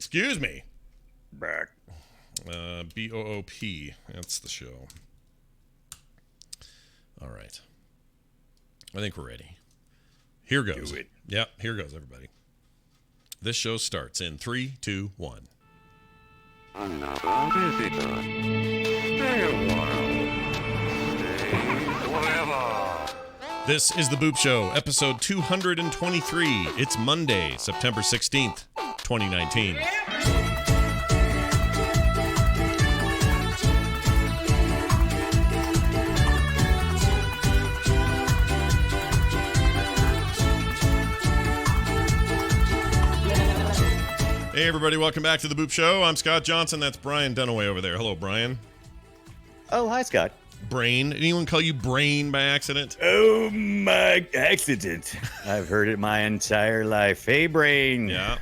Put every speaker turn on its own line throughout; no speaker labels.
Excuse me.
Back.
BOOP. That's the show. All right. I think we're ready. Here goes.
Do it.
Yeah, here goes, everybody. This show starts in 3, 2, 1.
Another visitor. Stay a while. Stay forever.
This is the Boop Show, episode 223. It's Monday, September 16th, 2019. Hey, everybody, welcome back to the Boop Show. I'm Scott Johnson. That's Brian Dunaway over there. Hello, Brian.
Oh, hi, Scott.
Brain. Anyone call you Brain by accident?
Oh, my accident. I've heard it my entire life. Hey, Brain.
Yeah.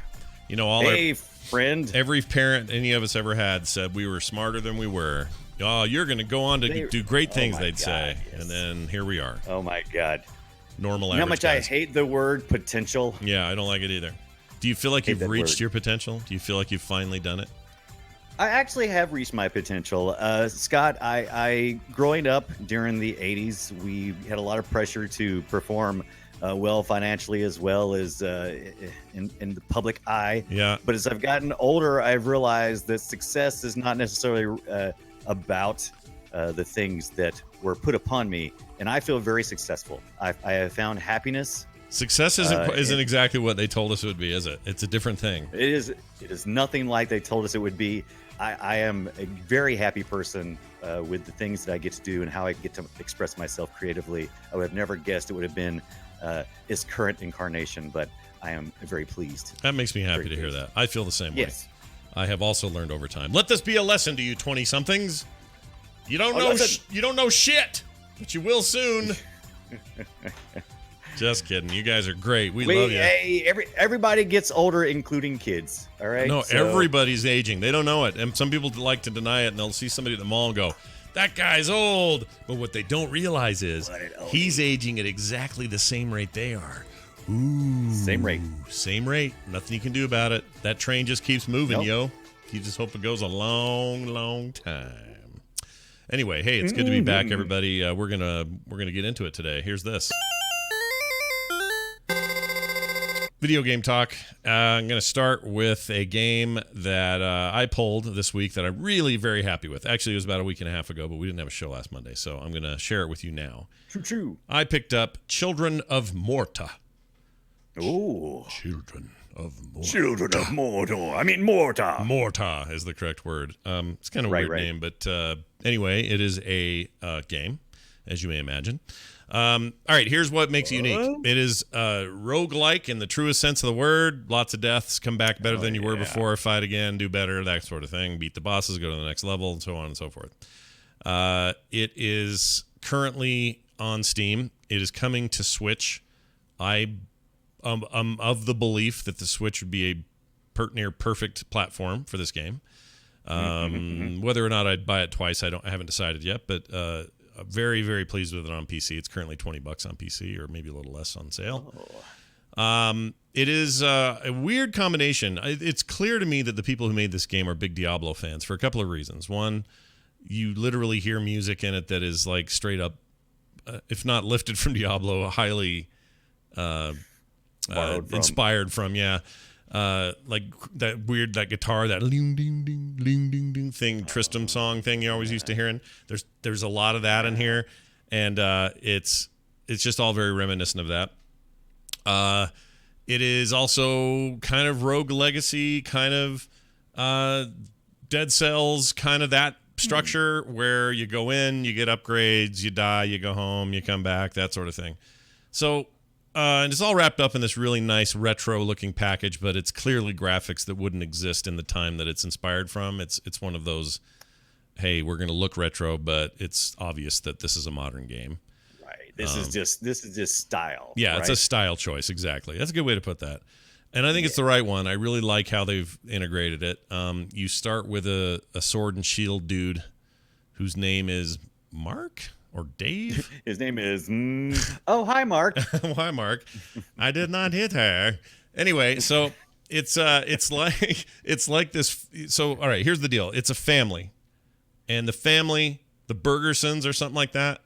You know,
friend.
Every parent any of us ever had said we were smarter than we were. Oh, you're going to go on to do great things, they'd say. Yes. And then here we are.
Oh, my God.
Normal average
You know how much
guys.
I hate the word potential?
Yeah, I don't like it either. Do you feel like you've reached your potential? Do you feel like you've finally done it?
I actually have reached my potential. Scott, I growing up during the 80s, we had a lot of pressure to perform well financially as well as in the public eye.
Yeah.
But as I've gotten older, I've realized that success is not necessarily about the things that were put upon me. And I feel very successful. I have found happiness.
Success isn't exactly what they told us it would be, is it? It's a different thing.
It is nothing like they told us it would be. I am a very happy person with the things that I get to do and how I get to express myself creatively. I would have never guessed it would have been its current incarnation, but I am very pleased.
That makes me happy to hear that. I feel the same way.
Yes.
I have also learned over time. Let this be a lesson to you 20-somethings. You don't know shit, but you will soon. Just kidding. You guys are great. We love you.
Hey, everybody gets older, including kids. All right?
No, everybody's aging. They don't know it. And some people like to deny it, and they'll see somebody at the mall and go, that guy's old. But what they don't realize is he's aging at exactly the same rate they are. Ooh.
Same rate.
Same rate. Nothing you can do about it. That train just keeps moving, yo. You just hope it goes a long, long time. Anyway, hey, it's good to be back, everybody. We're gonna get into it today. Here's this. Video game talk. I'm going to start with a game that I pulled this week that I'm really very happy with. Actually, it was about a week and a half ago, but we didn't have a show last Monday, so I'm going to share it with you now.
True.
I picked up Children of Morta.
Ooh.
Children of Morta.
Children of Morta. I mean, Morta.
Morta is the correct word. It's kind of a weird name, but anyway, it is a game, as you may imagine. All right, here's what makes it unique. It is roguelike in the truest sense of the word. Lots of deaths, come back better than you were before, fight again, do better, that sort of thing. Beat the bosses, go to the next level, and so on and so forth. It is currently on Steam. It is coming to Switch. I'm of the belief that the Switch would be a near perfect platform for this game. Whether or not I'd buy it twice, I haven't decided yet, but very, very pleased with it on PC. It's currently $20 on PC, or maybe a little less on sale. It is a weird combination. It's clear to me that the people who made this game are big Diablo fans for a couple of reasons. One, you literally hear music in it that is like straight up, if not lifted from Diablo, highly inspired from. Like that guitar, that ding ding ding ding ding ding thing, Tristram song thing you always used to hearing. There's a lot of that in here, and it's just all very reminiscent of that. It is also kind of Rogue Legacy, kind of Dead Cells, kind of that structure where you go in, you get upgrades, you die, you go home, you come back, that sort of thing. So. And it's all wrapped up in this really nice retro-looking package, but it's clearly graphics that wouldn't exist in the time that it's inspired from. It's one of those, hey, we're going to look retro, but it's obvious that this is a modern game.
Right. This is just style.
Yeah,
right?
It's a style choice, exactly. That's a good way to put that. And I think it's the right one. I really like how they've integrated it. You start with a sword and shield dude whose name is Mark? Or Dave?
His name is... Oh, hi, Mark.
Hi, Mark. I did not hit her. Anyway, so it's like this. So all right, here's the deal. It's a family, and the Bergersons or something like that.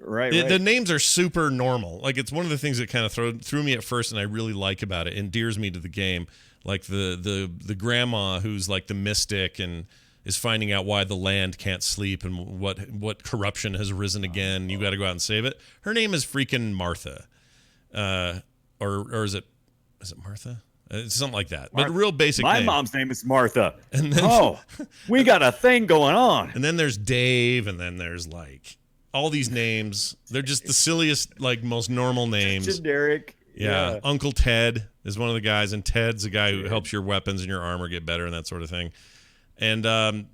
Right.
The names are super normal. Like, it's one of the things that kind of threw me at first, and I really like about it. Endears me to the game. Like the grandma who's like the mystic and is finding out why the land can't sleep and what corruption has risen again. You got to go out and save it. Her name is freaking Martha, or is it Martha? It's something like that. But a real basic
My
name.
mom's name is Martha.
And then,
we got a thing going on.
And then there's Dave, and then there's like all these names. They're just the silliest, like most normal names.
Generic.
Yeah. Uncle Ted is one of the guys, and Ted's the guy who helps your weapons and your armor get better and that sort of thing. And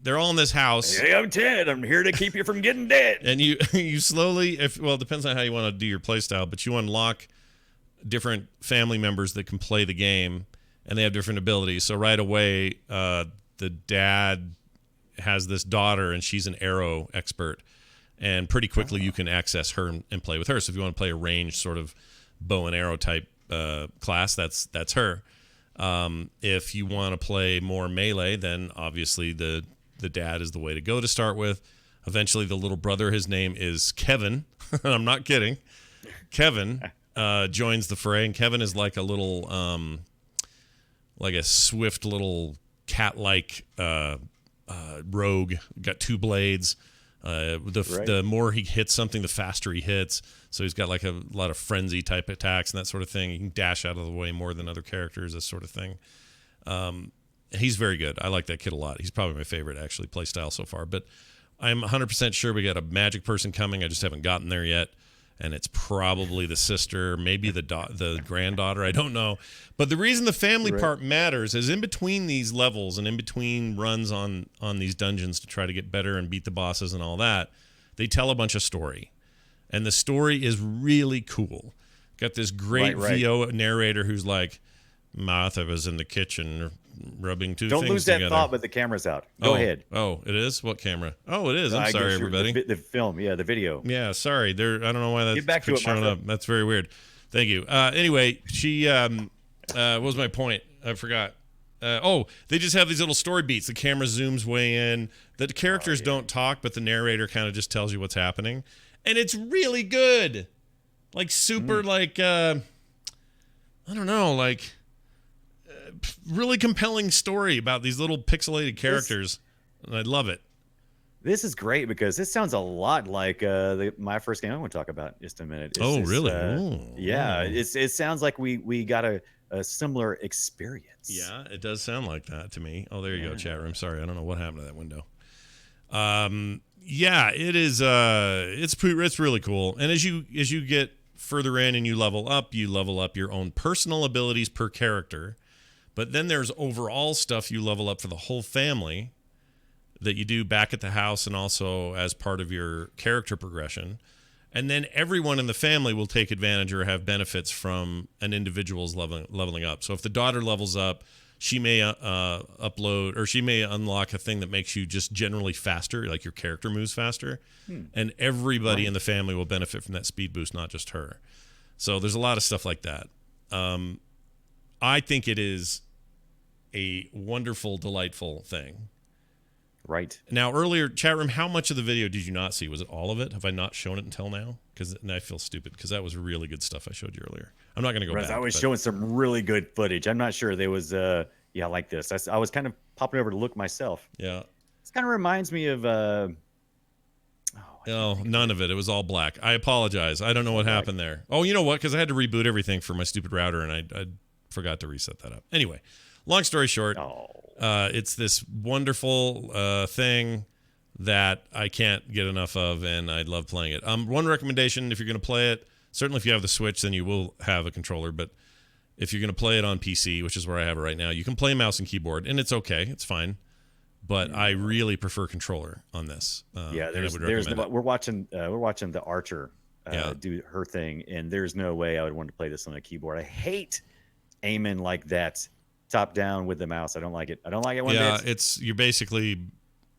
they're all in this house.
Hey, I'm Ted. I'm here to keep you from getting dead.
And you slowly, it depends on how you want to do your play style, but you unlock different family members that can play the game, and they have different abilities. So right away, the dad has this daughter, and she's an arrow expert. And pretty quickly you can access her and play with her. So if you want to play a ranged sort of bow and arrow type class, that's her. If you want to play more melee, then obviously the dad is the way to go to start with. Eventually the little brother, his name is Kevin. I'm not kidding. Kevin joins the fray, and Kevin is like a little like a swift little cat-like rogue. Got 2 blades. The more he hits something, the faster he hits. So he's got like a lot of frenzy type attacks and that sort of thing. He can dash out of the way more than other characters, this sort of thing. He's very good. I like that kid a lot. He's probably my favorite, actually, play style so far. But I'm 100% sure we got a magic person coming. I just haven't gotten there yet. And it's probably the sister, maybe the granddaughter. I don't know. But the reason the family part matters is in between these levels and in between runs on these dungeons to try to get better and beat the bosses and all that, they tell a bunch of story. And the story is really cool. Got this great VO narrator who's like, Martha was in the kitchen rubbing 2 things together.
Don't lose that thought, but the camera's out. Go ahead.
Oh, it is? What camera? Oh, it is. I'm sorry, everybody.
The film, the video.
Yeah, sorry. I don't know why that's
Get back to it,
showing up. That's very weird. Thank you. Anyway, she what was my point? I forgot. They just have these little story beats. The camera zooms way in. The characters don't talk, but the narrator kind of just tells you what's happening. And it's really good. Like super like I don't know, like really compelling story about these little pixelated characters. And I love it.
This is great because this sounds a lot like my first game I want to talk about in just a minute.
Really?
It sounds like we got a similar experience.
Yeah, it does sound like that to me. Oh, there you go, chat room. Sorry, I don't know what happened to that window. Yeah, it is. It's really cool. And as you get further in and you level up your own personal abilities per character. But then there's overall stuff you level up for the whole family that you do back at the house and also as part of your character progression. And then everyone in the family will take advantage or have benefits from an individual's leveling up. So if the daughter levels up, she may upload or she may unlock a thing that makes you just generally faster, like your character moves faster. And everybody in the family will benefit from that speed boost, not just her. So there's a lot of stuff like that. I think it is a wonderful, delightful thing.
Right.
Now, earlier, chat room, how much of the video did you not see? Was it all of it? Have I not shown it until now? Because I feel stupid because that was really good stuff I showed you earlier. I'm not going to go back.
I was showing some really good footage. I'm not sure there was, like this. I was kind of popping over to look myself.
Yeah.
This kind of reminds me of...
none of it. It was all black. I apologize. I don't know what happened there. Oh, you know what? Because I had to reboot everything for my stupid router, and I forgot to reset that up. Anyway, long story short, it's this wonderful thing that I can't get enough of, and I love playing it. One recommendation, if you're going to play it, certainly if you have the Switch, then you will have a controller, but if you're going to play it on PC, which is where I have it right now, you can play mouse and keyboard, and it's okay. It's fine. But I really prefer controller on this.
We're watching the Archer do her thing, and there's no way I would want to play this on a keyboard. I hate aiming like that, top down with the mouse. I don't like it. I don't like it one bit.
You're basically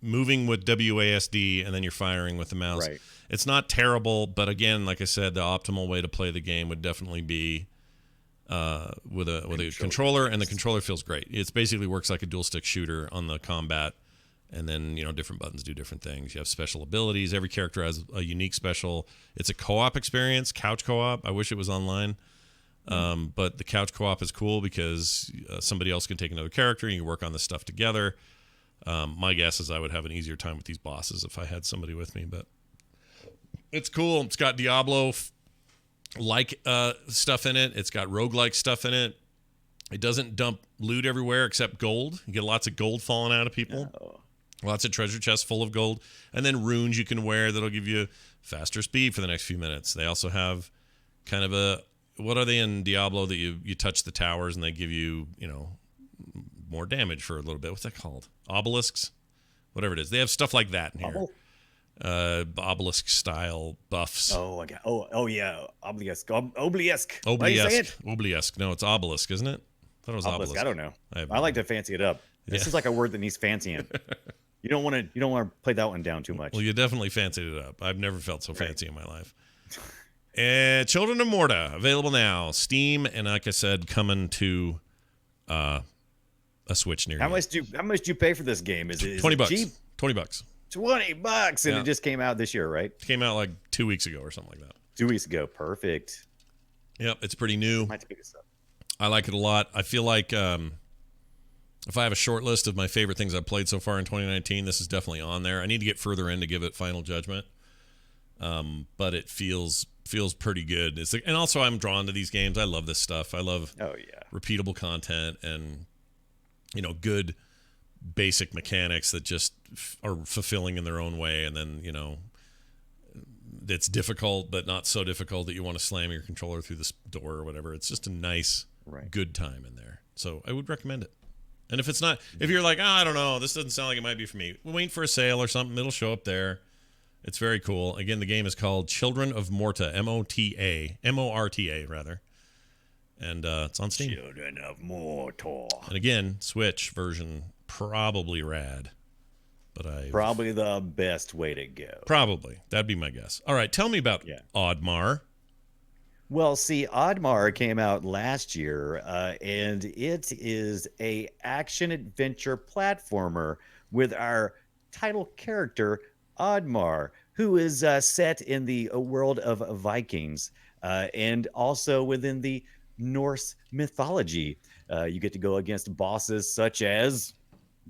moving with WASD and then you're firing with the mouse. It's not terrible, but again, like I said, the optimal way to play the game would definitely be with a controller, and the controller feels great. It basically works like a dual stick shooter on the combat, and then different buttons do different things. You have special abilities. Every character has a unique special. It's a co-op experience, couch co-op. I wish it was online, but the couch co-op is cool because somebody else can take another character and you can work on this stuff together. My guess is I would have an easier time with these bosses if I had somebody with me, but it's cool. It's got Diablo stuff in it. It's got roguelike stuff in it. It doesn't dump loot everywhere except gold. You get lots of gold falling out of people.
No.
Lots of treasure chests full of gold. And then runes you can wear that'll give you faster speed for the next few minutes. They also have kind of what are they in Diablo that you touch the towers and they give you, more damage for a little bit. What's that called? Obelisks? Whatever it is. They have stuff like that in here. Obelisk style buffs.
Oh yeah, obelisk. Obelisk.
Obelisk. No, it's obelisk, isn't it? I thought it was obelisk.
I don't know. I like to fancy it up. This is like a word that needs fancying. You don't want to play that one down too much.
Well, you definitely fancied it up. I've never felt so fancy in my life. Children of Morta, available now, Steam, and like I said, coming to a Switch near you.
How much do you pay for this game? Is it
$20?
Cheap?
$20.
$20, and it just came out this year, right?
It came out like 2 weeks ago or something like that.
2 weeks ago, perfect.
Yep, it's pretty new.
I might have to pick this up.
I like it a lot. I feel like if I have a short list of my favorite things I've played so far in 2019, this is definitely on there. I need to get further in to give it final judgment, but it feels pretty good. It's and also I'm drawn to these games. I love this stuff. I love repeatable content and good basic mechanics that just are fulfilling in their own way, and then it's difficult but not so difficult that you want to slam your controller through this door or whatever. It's just a nice good time in there, so I would recommend it. And if it's not, if you're like, I don't know, this doesn't sound like it might be for me, wait for a sale or something. It'll show up there. It's very cool. Again, the game is called Children of Morta, M-O-R-T-A rather, and it's on Steam.
Children of Morta.
And again, Switch version, probably rad. But
probably the best way to go.
Probably. That'd be my guess. All right, tell me about Oddmar.
Well, see, Oddmar came out last year, and it is a action-adventure platformer with our title character, Oddmar, who is set in the world of Vikings and also within the Norse mythology. You get to go against bosses such as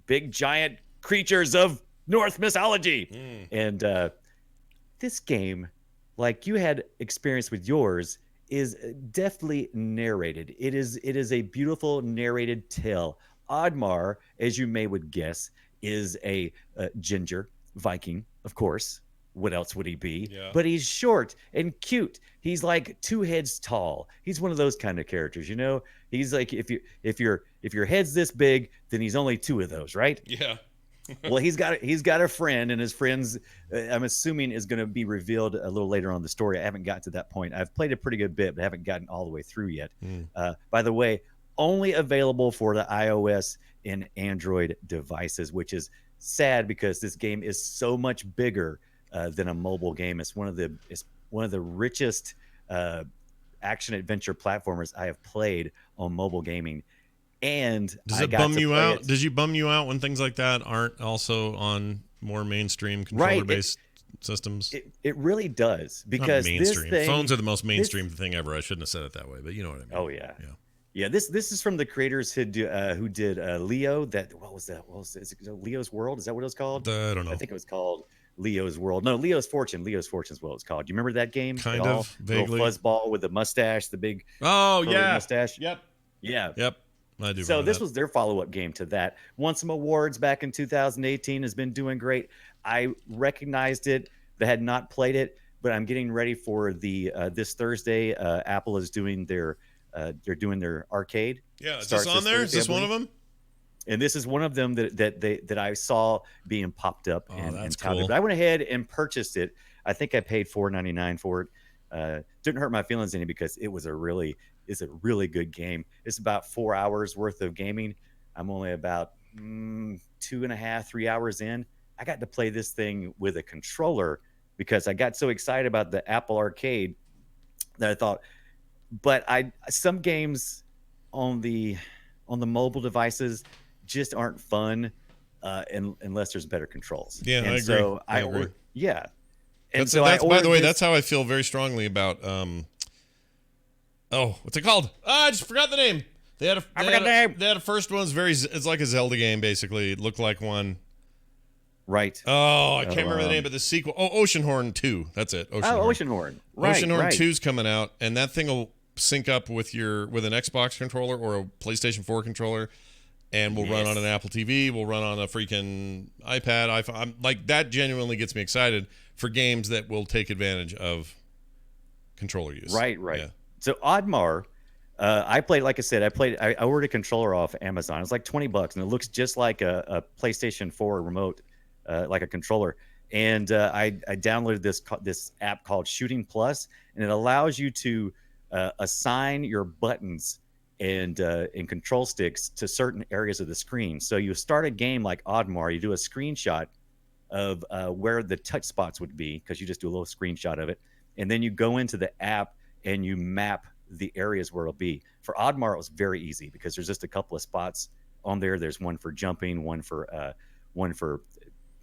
big, giant creatures of Norse mythology. And this game, like you had experience with yours, is deftly narrated. It is a beautiful narrated tale. Oddmar, as you may would guess, is a ginger Viking, of course. What else would he be? Yeah. But he's short and cute. He's like 2 heads tall. He's one of those kind of characters, He's like if your head's this big, then he's only 2 of those, right?
Yeah.
Well, he's got a friend, and his friend's I'm assuming is going to be revealed a little later on in the story. I haven't gotten to that point. I've played a pretty good bit, but haven't gotten all the way through yet. By the way, only available for the iOS and Android devices, which is sad because this game is so much bigger than a mobile game. It's one of the richest action adventure platformers I have played on mobile gaming. And
does it bum you out? Does you bum you out when things like that aren't also on more mainstream controller-based systems?
It really does, because
phones are the most mainstream thing ever. I shouldn't have said it that way, but you know what I mean.
Oh yeah. This is from the creators who did Leo. What was that? Is it Leo's World? Is that what it was called?
I don't know.
I think it was called Leo's World. No, Leo's Fortune. Leo's Fortune is what it's called. Do you remember that game?
Kind of vaguely.
Little fuzzball with the mustache, the big mustache.
Yep. I do.
So this was their follow-up game to that. Won some awards back in 2018. Has been doing great. I recognized it, but had not played it. But I'm getting ready for the this Thursday. Apple is doing they're doing their arcade.
Yeah, is this on there? Is this one of them?
And this is one of them that I saw being popped up and touted.
Cool.
But I went ahead and purchased it. I think I paid $4.99 for it. Didn't hurt my feelings any, because it's a really good game. It's about 4 hours worth of gaming. I'm only about 2.5, 3 hours in. I got to play this thing with a controller because I got so excited about the Apple Arcade that I thought, but some games on the mobile devices just aren't fun unless there's better controls.
Yeah,
And
I agree.
so
I agree.
yeah. And
That's
so I
by the
ordered
way,
this.
that's how I feel very strongly about oh, what's it called? I just forgot the name. They had a first one's it's like a Zelda game basically. It looked like one.
Right.
Oh, I can't remember the name, but the sequel. Oh, Oceanhorn 2. That's it.
Oceanhorn. Right.
Oceanhorn 2's coming out, and that thing will sync up with an Xbox controller or a PlayStation 4 controller, and will run on an Apple TV. Will run on a freaking iPad, iPhone. I'm, like that genuinely gets me excited for games that will take advantage of controller use.
Right. Yeah. So Oddmar, I played. Like I said, I ordered a controller off Amazon. It's like $20, and it looks just like a PlayStation 4 remote. Like a controller, and I downloaded this app called Shooting Plus, and it allows you to assign your buttons and control sticks to certain areas of the screen. So you start a game like Oddmar, you do a screenshot of where the touch spots would be, because you just do a little screenshot of it, and then you go into the app and you map the areas where it'll be. For Oddmar, it was very easy because there's just a couple of spots on there. There's one for jumping, one for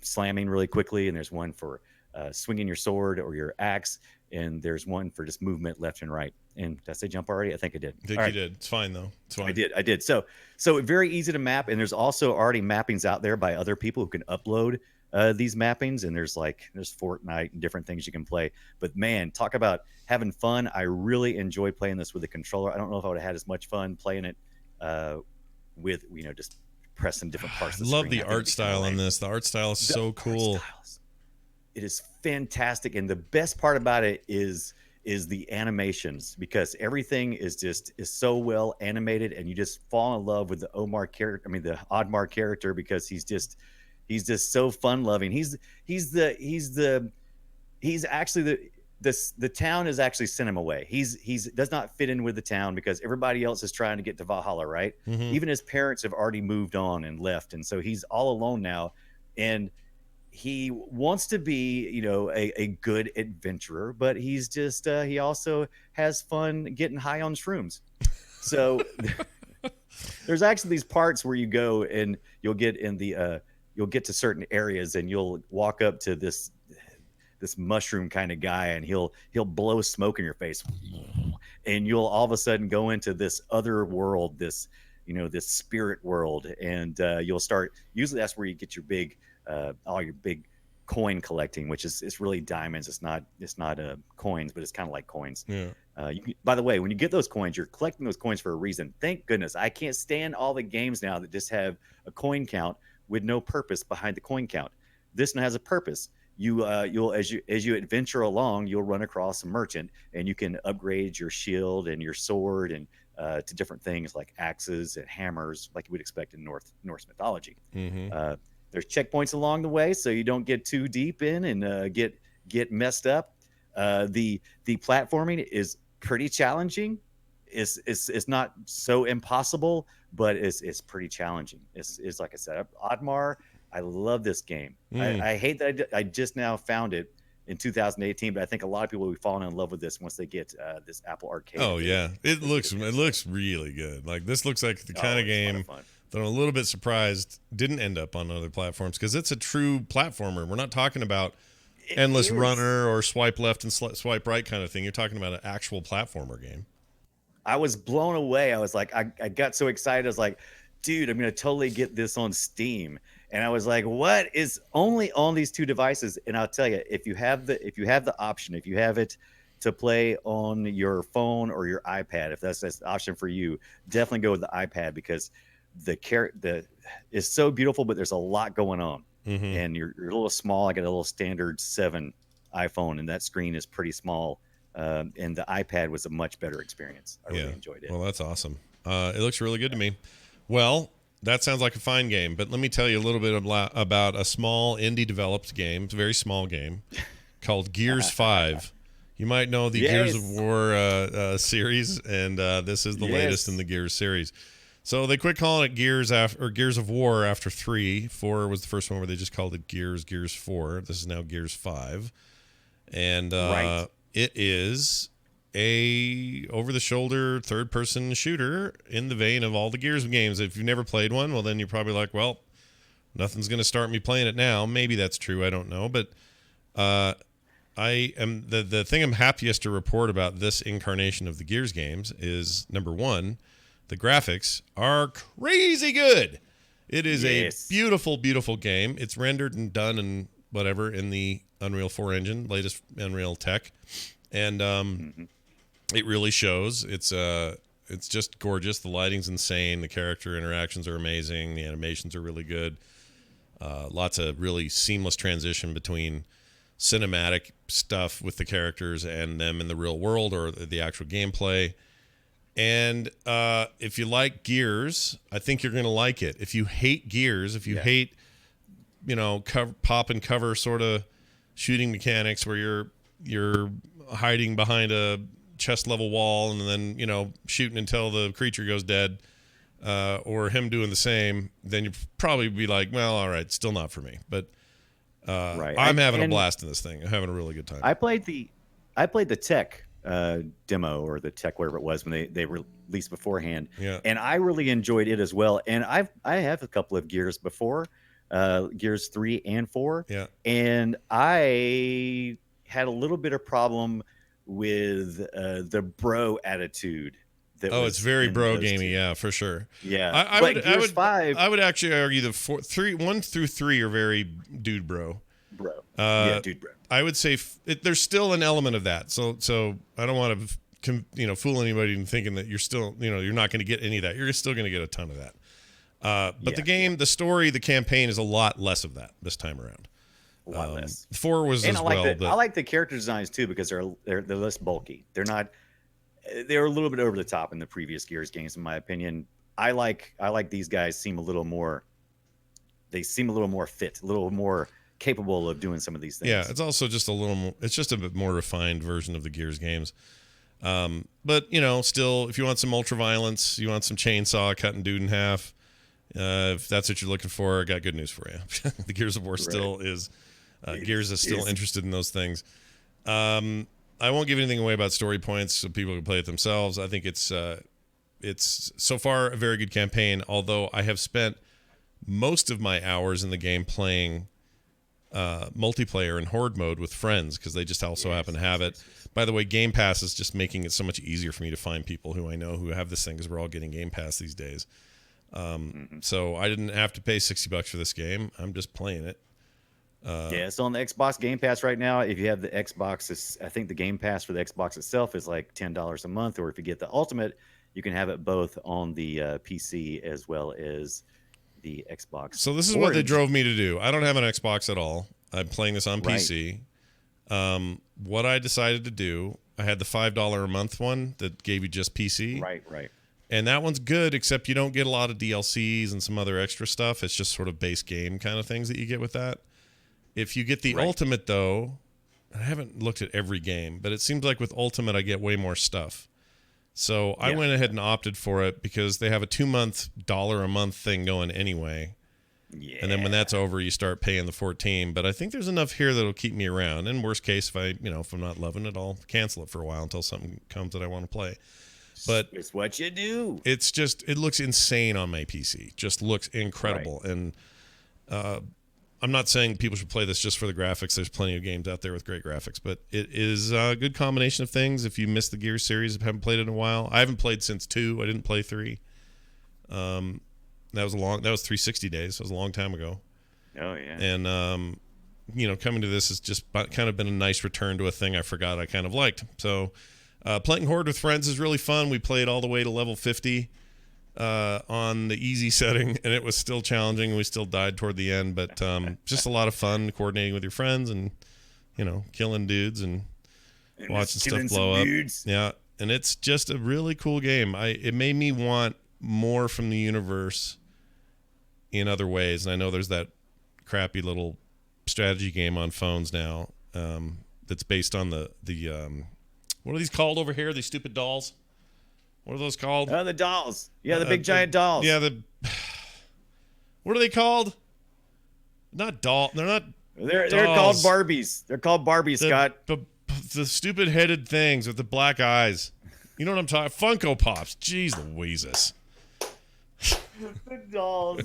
slamming really quickly, and there's one for swinging your sword or your axe, and there's one for just movement left and right. And did I say jump already? I think I did.
I think you did. It's fine though. It's fine.
I did. So very easy to map, and there's also already mappings out there by other people who can upload these mappings, and there's Fortnite and different things you can play. But man, talk about having fun. I really enjoyed playing this with a controller. I don't know if I would have had as much fun playing it with just pressing different parts of the
love
screen.
the art style on this. The art style is so cool.
It is fantastic, and the best part about it is the animations, because everything is so well animated, and you just fall in love with the Oddmar character, because he's just so fun loving. He's actually the town has actually sent him away. He's does not fit in with the town because everybody else is trying to get to Valhalla, right?
Mm-hmm.
Even his parents have already moved on and left, and so he's all alone now. And he wants to be, a good adventurer, but he's just he also has fun getting high on shrooms. So there's actually these parts where you go and you'll get to certain areas, and you'll walk up to this mushroom kind of guy, and he'll blow smoke in your face, and you'll all of a sudden go into this other world, this spirit world, and you'll start. Usually that's where you get your big all your big coin collecting, which it's really diamonds. It's not coins, but it's kind of like coins.
Yeah.
By the way, when you get those coins, you're collecting those coins for a reason. Thank goodness. I can't stand all the games now that just have a coin count with no purpose behind the coin count. This one has a purpose. You'll as you adventure along, you'll run across a merchant, and you can upgrade your shield and your sword and to different things like axes and hammers, like you would expect in Norse mythology.
Mm-hmm.
There's checkpoints along the way, so you don't get too deep in and get messed up. The platforming is pretty challenging. It's not so impossible, but it's pretty challenging. It's like I said, Oddmar. I love this game. I hate that I just now found it in 2018, but I think a lot of people will be falling in love with this once they get this Apple Arcade.
Oh yeah, it looks really good. Like this looks like the kind of game that I'm a little bit surprised didn't end up on other platforms, because it's a true platformer. We're not talking about endless runner or swipe left and swipe right kind of thing. You're talking about an actual platformer game.
I was blown away. I was like, I got so excited. I was like, dude, I'm gonna totally get this on Steam. And I was like, what is only on these two devices? And I'll tell you, if you have the option, if you have it to play on your phone or your iPad, if that's the option for you, definitely go with the iPad, because the is so beautiful, but there's a lot going on.
Mm-hmm.
And you're a little small. I got a little standard 7 iPhone, and that screen is pretty small. And the iPad was a much better experience. I really enjoyed it.
Well, that's awesome. It looks really good to me. Well, that sounds like a fine game, but let me tell you a little bit about a small indie developed game. It's a very small game called Gears 5. You might know the Gears of War series, and this is the latest in the Gears series. So they quit calling it Gears of War after 3. 4 was the first one where they just called it Gears 4. This is now Gears 5. And it is a over-the-shoulder third-person shooter in the vein of all the Gears games. If you've never played one, well, then you're probably like, well, nothing's going to start me playing it now. Maybe that's true. I don't know. But I am the thing I'm happiest to report about this incarnation of the Gears games is, number one, the graphics are crazy good. It is a beautiful, beautiful game. It's rendered and done and whatever in the Unreal 4 engine, latest Unreal tech. And it really shows. It's just gorgeous. The lighting's insane. The character interactions are amazing. The animations are really good. Lots of really seamless transition between cinematic stuff with the characters and them in the real world or the actual gameplay. And if you like Gears, I think you're going to like it. If you hate Gears, if you hate, pop and cover sort of shooting mechanics where you're hiding behind a chest level wall and then, shooting until the creature goes dead, or him doing the same, then you'd probably be like, well, all right, still not for me. But I'm having a blast in this thing. I'm having a really good time.
I played the tech demo or the tech, whatever it was, when they released beforehand.
Yeah.
And I really enjoyed it as well. And I have a couple of Gears before, Gears 3 and 4.
Yeah.
And I had a little bit of problem with the bro attitude.
It's very bro gamey, yeah, for sure.
Yeah,
I would actually argue the 1 through 3 are very dude bro.
Dude bro.
I would say there's still an element of that. So I don't want to fool anybody into thinking that you're still you're not going to get any of that. You're still going to get a ton of that. But the game, the story, the campaign is a lot less of that this time around.
A lot less.
4 was
and
as
I like the character designs too because they're less bulky. They're a little bit over the top in the previous Gears games, in my opinion. I like these guys seem a little more fit, a little more capable of doing some of these things.
Yeah, it's also just it's just a bit more refined version of the Gears games. But still, if you want some ultra violence, you want some chainsaw cutting dude in half, if that's what you're looking for, I got good news for you. The Gears of War still is Gears is still interested in those things. I won't give anything away about story points so people can play it themselves. I think it's so far a very good campaign, although I have spent most of my hours in the game playing multiplayer and horde mode with friends because they just also happen to have it. By the way, Game Pass is just making it so much easier for me to find people who I know who have this thing because we're all getting Game Pass these days. So I didn't have to pay $60 for this game. I'm just playing it.
It's on the Xbox Game Pass right now. If you have the Xbox, I think the Game Pass for the Xbox itself is like $10 a month, or if you get the Ultimate, you can have it both on the PC as well as the Xbox.
So this is what they drove me to do. I don't have an Xbox at all. I'm playing this on PC. What I decided to do, I had the $5 a month one that gave you just PC.
Right.
And that one's good, except you don't get a lot of DLCs and some other extra stuff. It's just sort of base game kind of things that you get with that. If you get the Ultimate, though, I haven't looked at every game, but it seems like with Ultimate, I get way more stuff. So I went ahead and opted for it because they have a 2-month $1 a month thing going anyway.
Yeah.
And then when that's over, you start paying the $14. But I think there's enough here that'll keep me around. And worst case, if I'm not loving it, I'll cancel it for a while until something comes that I want to play. But
it's what you do.
It's just, it looks insane on my PC. Just looks incredible. Right. And I'm not saying people should play this just for the graphics. There's plenty of games out there with great graphics, but it is a good combination of things. If you missed the Gears series, haven't played it in a while. I haven't played since 2. I didn't play 3. That was 360 days. That was a long time ago.
Oh yeah.
And coming to this has just kind of been a nice return to a thing I forgot I kind of liked. So playing Horde with friends is really fun. We played all the way to level 50. On the easy setting, and it was still challenging. We still died toward the end, but just a lot of fun coordinating with your friends and killing dudes and watching stuff blow up. Dudes. Yeah, and it's just a really cool game. It made me want more from the universe in other ways, and I know there's that crappy little strategy game on phones now that's based on the what are these called over here? These stupid dolls. What are those called?
Oh, the dolls. Yeah, the big giant dolls.
Yeah, what are they called? Not doll. They're not.
They're called Barbies. They're called Barbies, Scott.
the stupid headed things with the black eyes. You know what I'm talking? Funko Pops. Jeez Louises.
The dolls.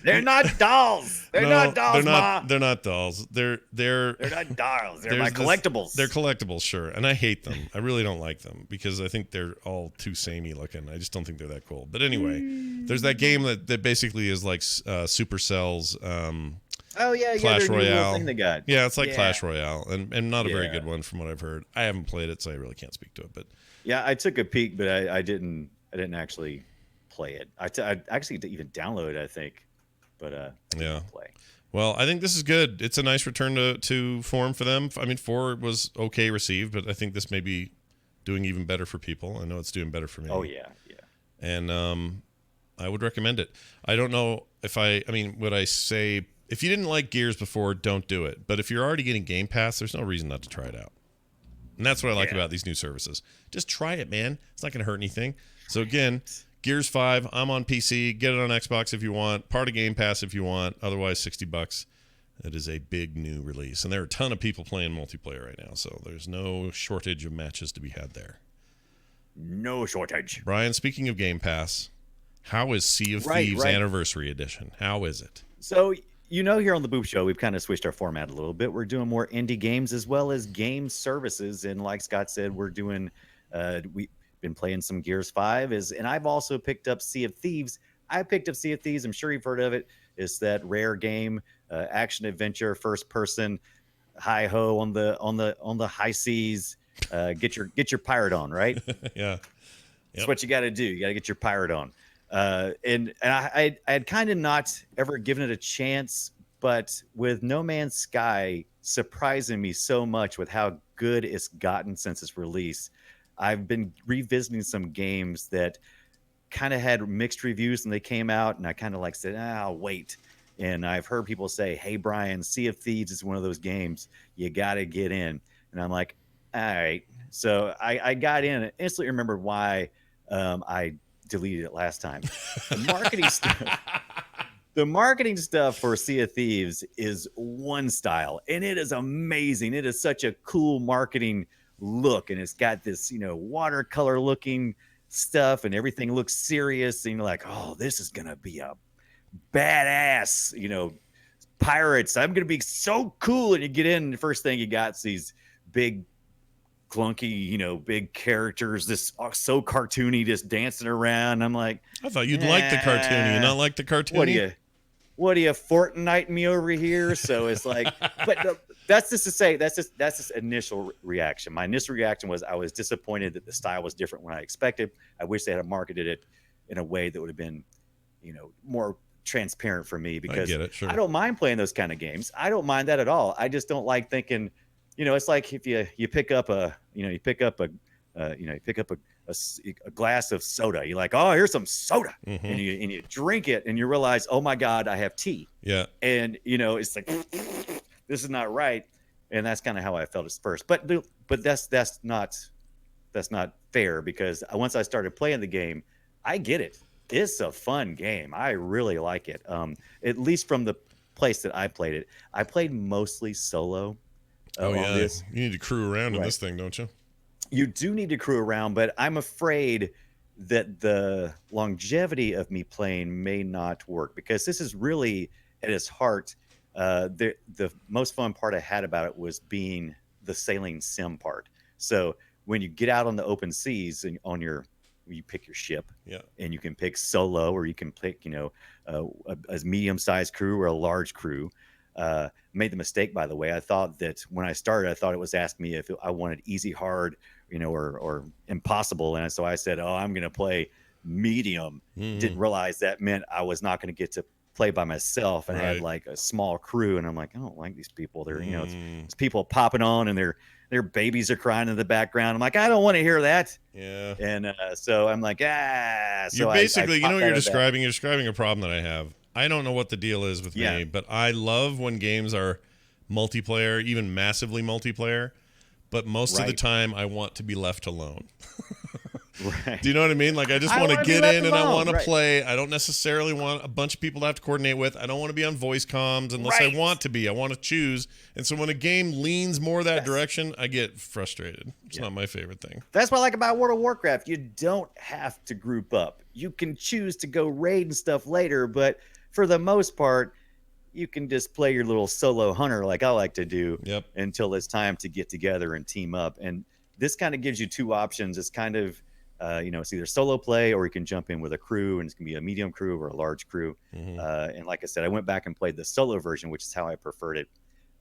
They're not dolls. They're not dolls, Ma.
They're not dolls. They're
not dolls. They're my collectibles.
They're collectibles, sure. And I hate them. I really don't like them because I think they're all too samey looking. I just don't think they're that cool. But anyway, there's that game that basically is like Supercell's Clash Royale.
Thing they got.
Yeah, it's like Clash Royale, and not a very good one from what I've heard. I haven't played it, so I really can't speak to it. But
yeah, I took a peek, but I didn't actually play it. I actually even downloaded it, I think, but I didn't play.
Well, I think this is good. It's a nice return to form for them. I mean, 4 was okay received, but I think this may be doing even better for people. I know it's doing better for me.
Oh yeah.
And I would recommend it. I don't know if would I say if you didn't like Gears before, don't do it. But if you're already getting Game Pass, there's no reason not to try it out. And that's what I like about these new services. Just try it, man. It's not going to hurt anything. So again, Gears 5, I'm on PC. Get it on Xbox if you want. Part of Game Pass if you want. Otherwise, $60. It is a big new release. And there are a ton of people playing multiplayer right now. So there's no shortage of matches to be had there.
No shortage.
Brian, speaking of Game Pass, how is Sea of Thieves Anniversary Edition? How is it?
So, here on the Boop Show, we've kind of switched our format a little bit. We're doing more indie games as well as game services. And like Scott said, we're doing, we've been playing some Gears 5. And I've also picked up Sea of Thieves. I picked up Sea of Thieves. I'm sure you've heard of it. It's that rare game, action adventure, first person, hi ho on the high seas. Get your pirate on, right?
Yeah.
That's what you got to do. You got to get your pirate on. And I had kind of not ever given it a chance, but with No Man's Sky surprising me so much with how good it's gotten since its release, I've been revisiting some games that kind of had mixed reviews when they came out, and I kind of like said, I'll wait. And I've heard people say, hey, Brian, Sea of Thieves is one of those games you got to get in. And I'm like, all right. So I got in and instantly remembered why I deleted it last time. The marketing stuff for Sea of Thieves is one style, and it is amazing. It is such a cool marketing look, and it's got this, watercolor looking stuff, and everything looks serious, and you're like, oh, this is gonna be a badass, pirates. I'm gonna be so cool. And you get in, and the first thing you got is these big clunky, big characters, this so cartoony, just dancing around. I'm like,
I thought you'd like the cartoony, not like the cartoony.
What are you Fortnite me over here? So it's like, but that's just to say, that's just initial reaction. My initial reaction was I was disappointed that the style was different when I expected. I wish they had marketed it in a way that would have been, more transparent for me, because
I get it, sure.
I don't mind playing those kind of games. I don't mind that at all. I just don't like thinking, it's like if you pick up a glass of soda. You're like, oh, here's some soda,
mm-hmm.
and you drink it, and you realize, oh my God, I have tea.
Yeah,
and it's like this is not right, and that's kind of how I felt at first. But that's not fair, because once I started playing the game, I get it. It's a fun game. I really like it. At least from the place that I played it, I played mostly solo.
You need to crew around in this thing, don't you?
You do need to crew around, but I'm afraid that the longevity of me playing may not work, because this is really at its heart. The most fun part I had about it was being the sailing sim part. So when you get out on the open seas and you pick your ship, and you can pick solo, or you can pick, a medium-sized crew or a large crew. Made the mistake, by the way. I thought that when I started, I thought it was asking me if I wanted easy, hard, or impossible. And so I said, oh, I'm going to play medium.
Mm-hmm.
Didn't realize that meant I was not going to get to play by myself, and I had like a small crew. And I'm like, I don't like these people. They're, it's people popping on, and their babies are crying in the background. I'm like, I don't want to hear that.
Yeah.
And so I'm like, So
you're basically, you're describing a problem that I have. I don't know what the deal is with me, but I love when games are multiplayer, even massively multiplayer. But most of the time, I want to be left alone.
Right.
Do you know what I mean? Like, I just
I
want to
wanna be
get
left
in and I
alone.
want to
Right.
play. I don't necessarily want a bunch of people to have to coordinate with. I don't want to be on voice comms unless I
Right.
want to be. I want to choose. And so when a game leans more that
Yes.
direction, I get frustrated. It's
Yeah.
not my favorite thing.
That's what I like about World of Warcraft. You don't have to group up. You can choose to go raid and stuff later, but for the most part, you can just play your little solo hunter like I like to do
Yep.
until it's time to get together and team up. And this kind of gives you two options. It's kind of, it's either solo play or you can jump in with a crew, and it's going to be a medium crew or a large crew.
Mm-hmm.
And like I said, I went back and played the solo version, which is how I preferred it.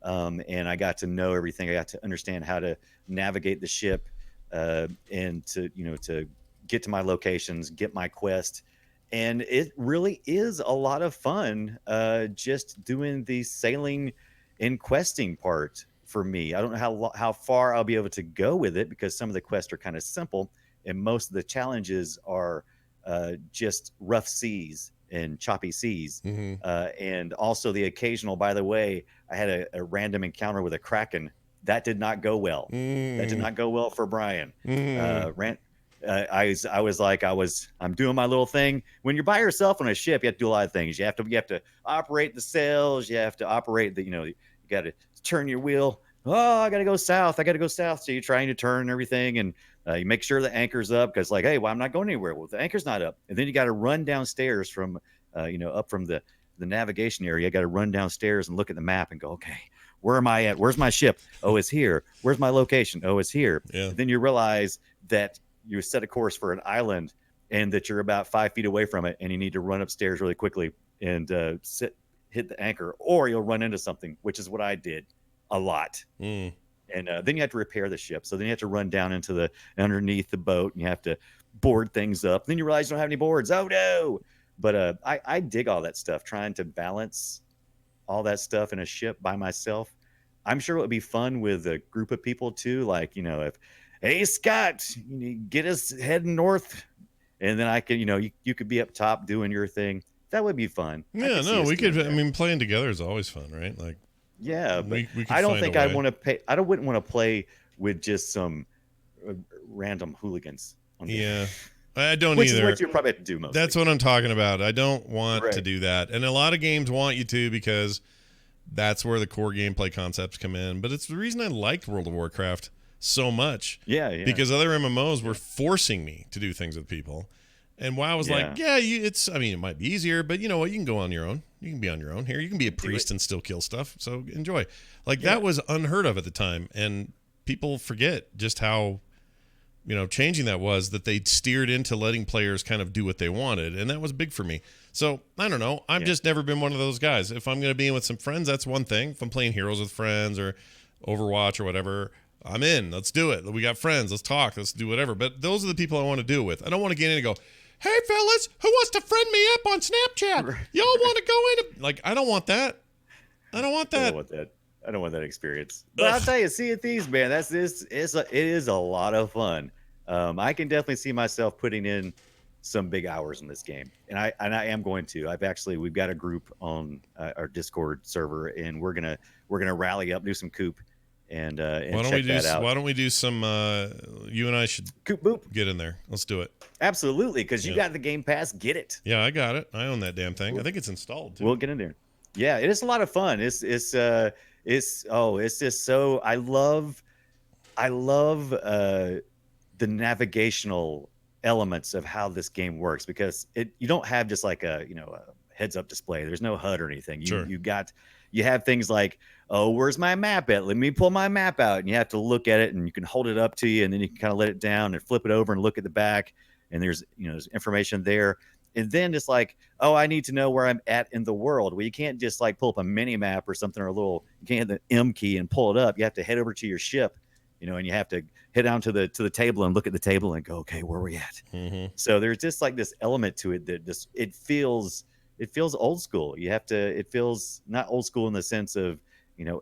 And I got to know everything. I got to understand how to navigate the ship and to get to my locations, get my quest. And it really is a lot of fun just doing the sailing and questing part for me. I don't know how far I'll be able to go with it because some of the quests are kind of simple, and most of the challenges are just rough seas and choppy seas.
Mm-hmm.
And also the occasional, by the way, I had a random encounter with a kraken. That did not go well. That did not go well for Brian. I'm doing my little thing. When you're by yourself on a ship, you have to do a lot of things. You have to operate the sails. You have to operate you got to turn your wheel. Oh, I got to go south. So you're trying to turn everything, and you make sure the anchor's up because, like, hey, well, I'm not going anywhere. Well, the anchor's not up, and then you got to run downstairs from, up from the navigation area. You got to run downstairs and look at the map and go, okay, where am I at? Where's my ship? Oh, it's here. Where's my location? Oh, it's here.
Yeah.
And then you realize that you set a course for an island and that you're about 5 feet away from it, and you need to run upstairs really quickly and hit the anchor, or you'll run into something, which is what I did a lot. And then you have to repair the ship. So then you have to run down into underneath the boat, and you have to board things up. Then you realize you don't have any boards. Oh no! But I dig all that stuff, trying to balance all that stuff in a ship by myself. I'm sure it would be fun with a group of people too. Like, if, hey, Scott, get us heading north. And then I can, you could be up top doing your thing. That would be fun.
Yeah, no, we could. I mean, playing together is always fun, right? Like,
yeah, but
we could
I don't think
I
wouldn't want to play with just some random hooligans.
Yeah, I don't
Which
either.
Which is what you probably have to do most.
That's what I'm talking about. I don't want to do that. And a lot of games want you to because that's where the core gameplay concepts come in. But it's the reason I liked World of Warcraft so much.
Yeah.
Because other MMOs were forcing me to do things with people. And WoW was like, it might be easier, but you know what? You can go on your own. You can be on your own here. You can be a priest and still kill stuff. So enjoy. That was unheard of at the time. And people forget just how, changing that was, that they steered into letting players kind of do what they wanted. And that was big for me. So I don't know. I've just never been one of those guys. If I'm going to be in with some friends, that's one thing. If I'm playing Heroes with friends or Overwatch or whatever, I'm in. Let's do it. We got friends. Let's talk. Let's do whatever. But those are the people I want to do it with. I don't want to get in and go, hey, fellas, who wants to friend me up on Snapchat? Y'all want to go in? I don't want that. I don't want that.
I don't want that experience. But I'll tell you, Sea of Thieves, man, it is a lot of fun. I can definitely see myself putting in some big hours in this game, and I am going to. We've got a group on our Discord server, and we're gonna rally up, do some coop, and check that out.
Why don't we do some? You and I should
coop boop.
Get in there. Let's do it.
Absolutely, because you got the Game Pass. Get it.
Yeah, I got it. I own that damn thing. I think it's installed too.
We'll get in there. Yeah, it is a lot of fun. It's just so I love the navigational elements of how this game works, because you don't have just like a heads up display. There's no HUD or anything. You have things like, oh, where's my map at? Let me pull my map out, and you have to look at it, and you can hold it up to you, and then you can kind of let it down and flip it over and look at the back, and there's there's information there. And then it's like, oh, I need to know where I'm at in the world. Well, you can't just like pull up a mini map or something, or you can't hit the M key and pull it up. You have to head over to your ship, and you have to head down to the table and look at the table and go, okay, where are we at?
Mm-hmm.
So there's just like this element to it that just it feels old school. It feels not old school in the sense of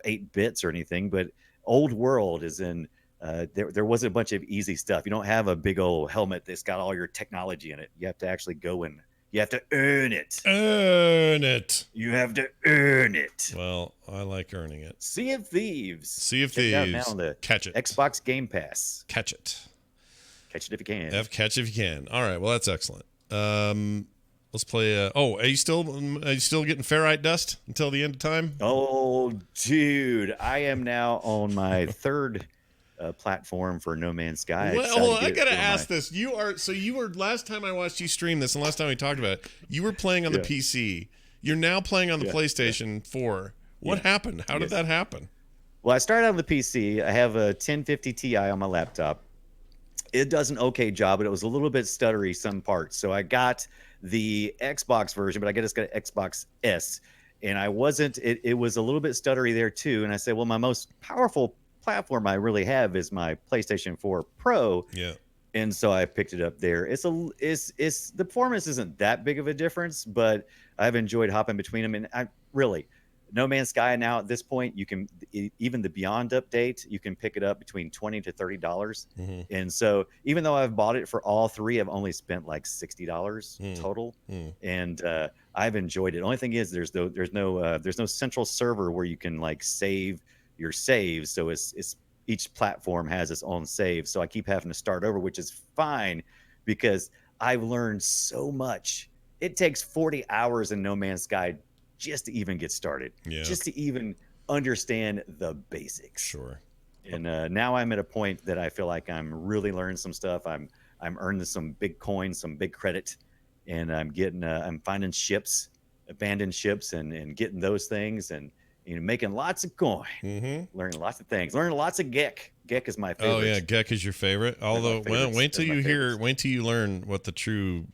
8 bits or anything, but old world is in. There wasn't a bunch of easy stuff. You don't have a big old helmet that's got all your technology in it. You have to actually go and you have to earn it.
Earn it.
You have to earn it.
Well, I like earning it.
Sea of Thieves.
Sea of Thieves.
Now on the
Catch it.
Xbox Game Pass.
Catch it.
Catch it if you can.
Catch if you can. All right. Well, that's excellent. Let's play. Are you still getting ferrite dust until the end of time?
Oh, dude, I am now on my third platform for No Man's Sky.
Well, I gotta ask this. You were last time I watched you stream this, and last time we talked about it, you were playing on the PC. You're now playing on the PlayStation 4. What happened? How did that happen?
Well, I started on the PC. I have a 1050 Ti on my laptop. It does an okay job, but it was a little bit stuttery some parts. So I got the Xbox version, but I just got an Xbox S, and it was a little bit stuttery there too. And I said, well, my most powerful platform I really have is my PlayStation 4 Pro.
Yeah.
And so I picked it up there. The performance isn't that big of a difference, but I've enjoyed hopping between them. And No Man's Sky now at this point, you can even the Beyond update, you can pick it up between $20 to $30.
Mm-hmm.
And so even though I've bought it for all three, I've only spent like $60 total. And I've enjoyed it. The only thing is there's no central server where you can like save your saves. So it's each platform has its own save. So I keep having to start over, which is fine because I've learned so much. It takes 40 hours in No Man's Sky just to even get started, just to even understand the basics.
Sure.
And now I'm at a point that I feel like I'm really learning some stuff. I'm earning some big coins, some big credit, and I'm finding ships, abandoned ships, and getting those things, and making lots of coin, learning lots of things, learning lots of Gek. Gek is my favorite.
Oh yeah, Gek is your favorite. Although, well, wait till you learn what the true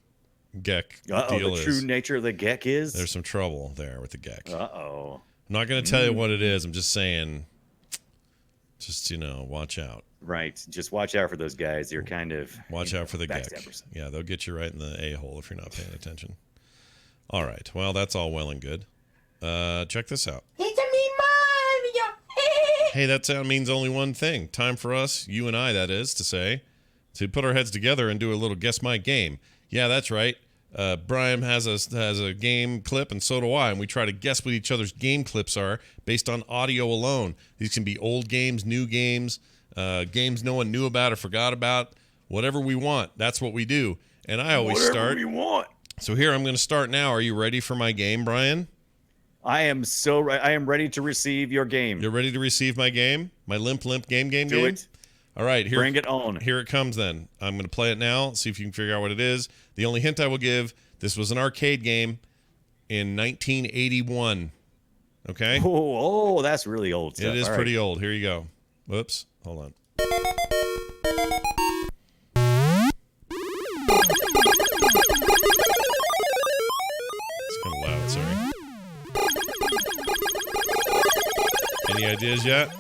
Gek deal is.
The true nature of the Gek is?
There's some trouble there with the Gek.
Uh-oh.
I'm not going to tell you what it is. I'm just saying, watch out.
Right. Just watch out for those guys. They're kind of...
Watch out for the Gek. Yeah, they'll get you right in the a-hole if you're not paying attention. All right. Well, that's all well and good. Check this out.
It's me, Mario!
Hey, that sound means only one thing. Time for us, you and I, that is, to put our heads together and do a little Guess My Game. Yeah, that's right. Brian has a game clip, and so do I, and we try to guess what each other's game clips are based on audio alone. These can be old games, new games, games no one knew about or forgot about, whatever we want. That's what we do. And I always start.
Whatever we want.
So here, I'm going to start now. Are you ready for my game, Brian?
I am ready to receive your game.
You're ready to receive my game? My limp game?
Do it.
All right,
bring it on.
Here it comes then. I'm going to play it now, see if you can figure out what it is. The only hint I will give, this was an arcade game in 1981. Okay?
Oh, that's really old stuff.
It is pretty old. Here you go. Whoops. Hold on. It's kind of loud, sorry. Any ideas yet?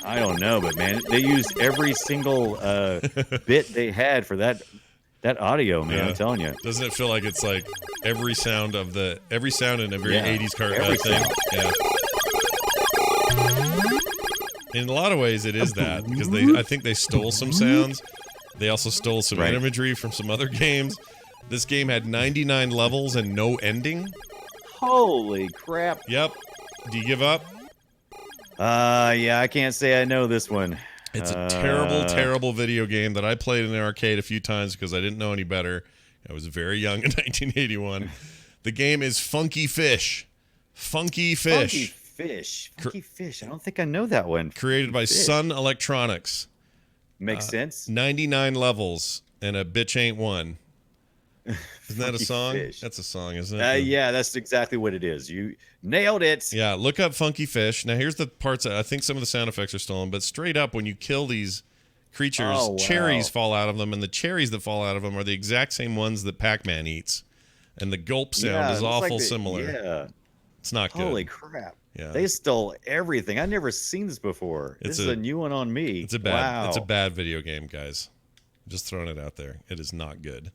I don't know, but man, they used every single bit they had for that audio, man. Yeah. I'm telling you.
Doesn't it feel like it's like every sound in every 80s car thing?
Sound.
Yeah. In a lot of ways, it is that because I think they stole some sounds. They also stole some imagery from some other games. This game had 99 levels and no ending.
Holy crap!
Yep. Do you give up?
Yeah, I can't say I know this one.
It's a terrible video game that I played in the arcade a few times because I didn't know any better. I was very young in 1981. The game is Funky Fish. Funky Fish.
Funky Fish. I don't think I know that one.
Created by Sun Electronics.
Makes sense.
99 levels and a bitch ain't one. Isn't that a song?
Fish.
That's a song, isn't it?
Yeah, that's exactly what it is. You nailed it.
Yeah, look up Funky Fish. Now, here's the parts. I think some of the sound effects are stolen, but straight up, when you kill these creatures, cherries fall out of them, and the cherries that fall out of them are the exact same ones that Pac-Man eats. And the gulp sound is awful similar.
Yeah.
It's not good.
Holy crap.
Yeah.
They stole everything. I've never seen this before. This is a new one on me.
It's a bad video game, guys. Just throwing it out there. It is not good.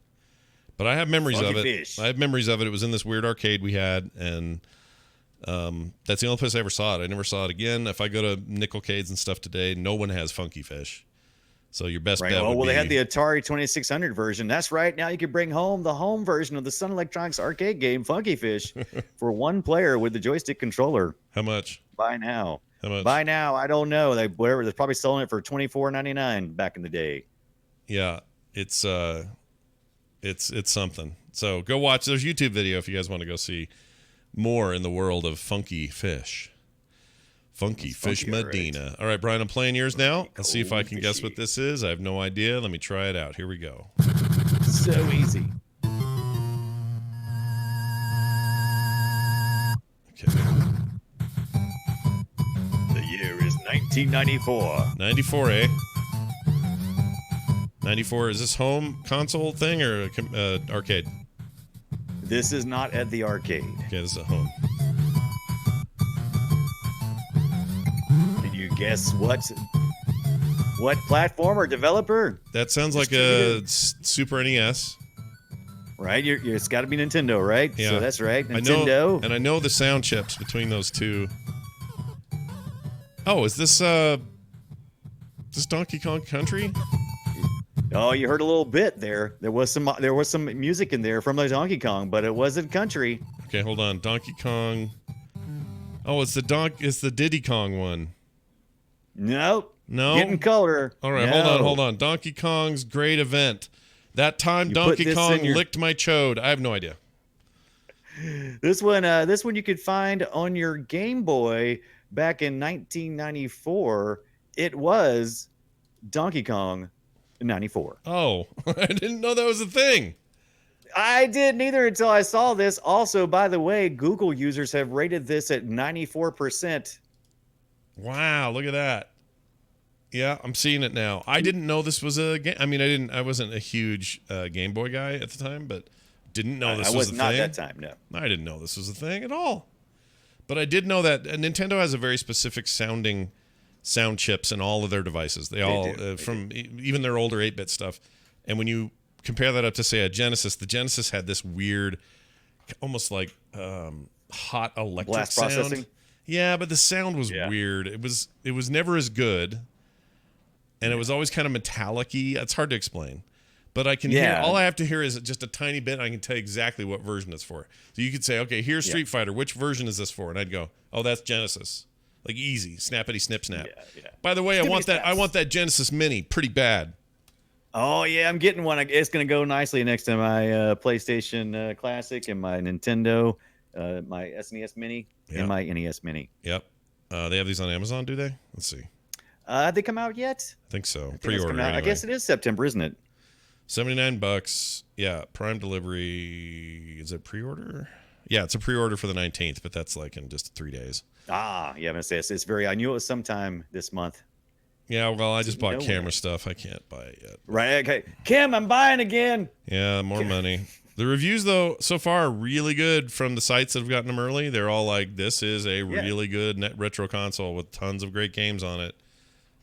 But I have memories of it.
Fish.
I have memories of it. It was in this weird arcade we had, and that's the only place I ever saw it. I never saw it again. If I go to Nickelcades and stuff today, no one has Funky Fish. So your best bet would be...
they had the Atari 2600 version. That's right. Now you can bring home the home version of the Sun Electronics arcade game, Funky Fish, for one player with the joystick controller.
How much?
Buy now.
How much?
Buy now. I don't know. They're probably selling it for $24.99 back in the day.
Yeah, it's something. So go watch. There's a YouTube video if you guys want to go see more in the world of funky fish. Funky Fish Medina. Right. All right, Brian, I'm playing yours now. Let's see if I can guess what this is. I have no idea. Let me try it out. Here we go.
So easy.
Okay.
The year is 1994.
94, eh? 94. Is this home console thing or arcade?
This is not at the arcade.
Okay, this is at home.
Can you guess what platform or developer?
That sounds like a Super NES.
Right, it's got to be Nintendo, right?
Yeah,
so that's right, Nintendo.
I know the sound chips between those two. Oh, is this Donkey Kong Country?
Oh, you heard a little bit there. There was some music in there from the Donkey Kong, but it wasn't country.
Okay, hold on. Donkey Kong. Oh, it's the Diddy Kong one.
Nope.
No.
Getting color.
All right,
no.
hold on. Donkey Kong's great event. That time Donkey Kong licked my chode. I have no idea.
This one you could find on your Game Boy back in 1994. It was Donkey Kong 94.
Oh, I didn't know that was a thing.
I didn't either until I saw this. Also, by the way, Google users have rated this at 94%.
Wow, look at that. Yeah, I'm seeing it now. I didn't know this was a game. I mean, I wasn't a huge Game Boy guy at the time, but didn't know this was a thing. I was not
that time, no.
I didn't know this was a thing at all. But I did know that Nintendo has a very specific sounding sound chips in all of their devices. They all from even their older 8-bit stuff. And when you compare that up to say a Genesis, the Genesis had this weird, almost like hot electric
blast
sound.
Processing.
Yeah, but the sound was weird. It was never as good, and it was always kind of metallic-y. It's hard to explain, but I can hear. All I have to hear is just a tiny bit. And I can tell you exactly what version it's for. So you could say, okay, here's Street Fighter. Which version is this for? And I'd go, oh, that's Genesis. Like easy, snappity snip snap. Yeah. By the way, I want that Genesis Mini pretty bad.
Oh yeah, I'm getting one. It's going to go nicely next to my PlayStation Classic and my Nintendo, my SNES Mini and my NES Mini.
Yep. They have these on Amazon, do they? Let's see.
Have they come out yet?
I think so. Pre-order. Anyway.
I guess it is September, isn't it?
$79. Yeah, Prime delivery. Is it pre-order? Yeah, it's a pre-order for the 19th, but that's like in just 3 days.
Ah, yeah, I'm gonna say it's very. I knew it was sometime this month.
Yeah, well, I just bought camera stuff. I can't buy it yet.
Right. Okay, Kim, I'm buying again.
Yeah, more money. The reviews, though, so far are really good from the sites that have gotten them early. They're all like, "This is a really good retro console with tons of great games on it."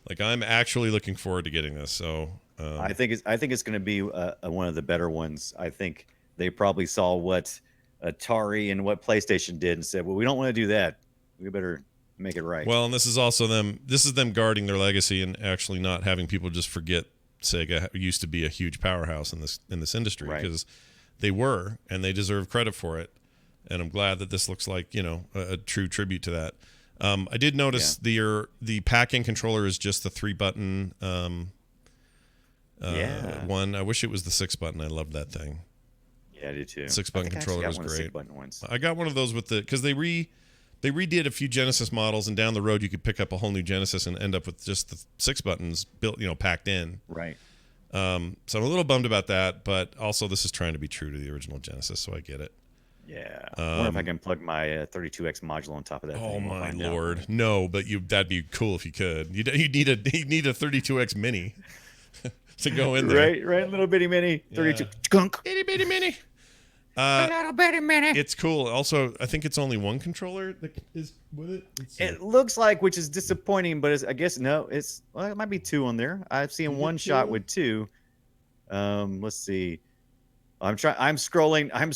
Like, I'm actually looking forward to getting this. So
I think it's going to be one of the better ones. I think they probably saw what Atari and what PlayStation did and said, "Well, we don't want to do that. We better make it right."
Well, and this is also them. This is them guarding their legacy and actually not having people just forget Sega used to be a huge powerhouse in this industry, because they were, and they deserve credit for it. And I'm glad that this looks like a true tribute to that. I did notice the pack-in controller is just the 3-button one. I wish it was the 6-button. I loved that thing.
Yeah, I did too.
6-button controller was great.
Ones.
I got one of those because they redid a few Genesis models, and down the road you could pick up a whole new Genesis and end up with just the 6 buttons built, packed in.
Right.
So I'm a little bummed about that, but also this is trying to be true to the original Genesis, so I get it.
Yeah. I wonder if I can plug my 32X module on top of that.
Oh my lord, no! But that'd be cool if you could. You need a 32X Mini to go in there.
Right, little bitty mini, 32 skunk,
itty bitty mini.
A little bitty mini.
It's cool. Also, I think it's only one controller that is with it.
It looks like, which is disappointing, but I guess no. It might be 2 on there. I've seen one shot with 2. Let's see. I'm scrolling. I'm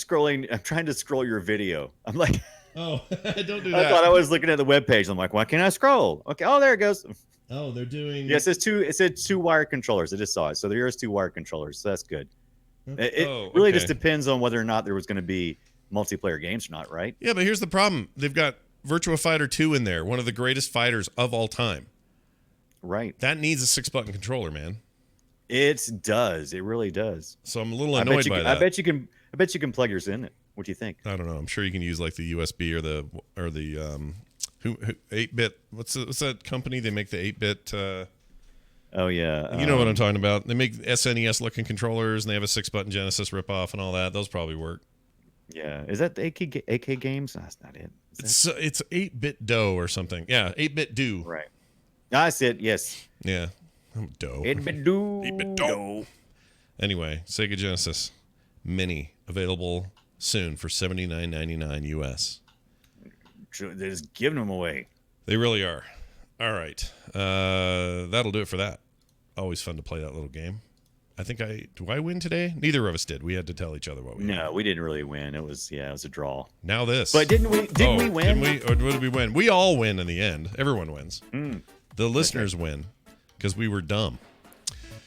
trying to scroll your video. I'm like,
oh, don't do that.
I thought I was looking at the webpage. I'm like, why can't I scroll? Okay. Oh, there it goes.
Oh, they're doing.
Yes, it said 2 wired controllers. I just saw it. So there is 2 wired controllers. So that's good. It really just depends on whether or not there was going to be multiplayer games or not, right?
Yeah, but here's the problem. They've got Virtua Fighter 2 in there, one of the greatest fighters of all time.
Right.
That needs a 6-button controller, man.
It does. It really does.
So I'm a little annoyed by that.
I bet you can plug yours in it. What do you think?
I don't know. I'm sure you can use like the USB or the 8-bit. What's that company? They make the 8-bit.
Oh yeah.
You know what I'm talking about. They make SNES looking controllers, and they have a 6-button Genesis ripoff and all that. Those probably work.
Yeah. Is that the AK games? No, that's not it.
It's 8-bit dough or something. Yeah, 8-bit do.
Right. That's it. Yes.
Yeah. Dough.
8-bit do.
8-bit dough. Anyway, Sega Genesis Mini available soon for $79.99 US.
They're just giving them away.
They really are. All right. That'll do it for that. Always fun to play that little game. I think do I win today? Neither of us did. We had to tell each other what we
No, we didn't really win. It was a draw.
Now this.
But didn't we win?
Didn't we? Or what did we win? We all win in the end. Everyone wins. The listeners win because we were dumb.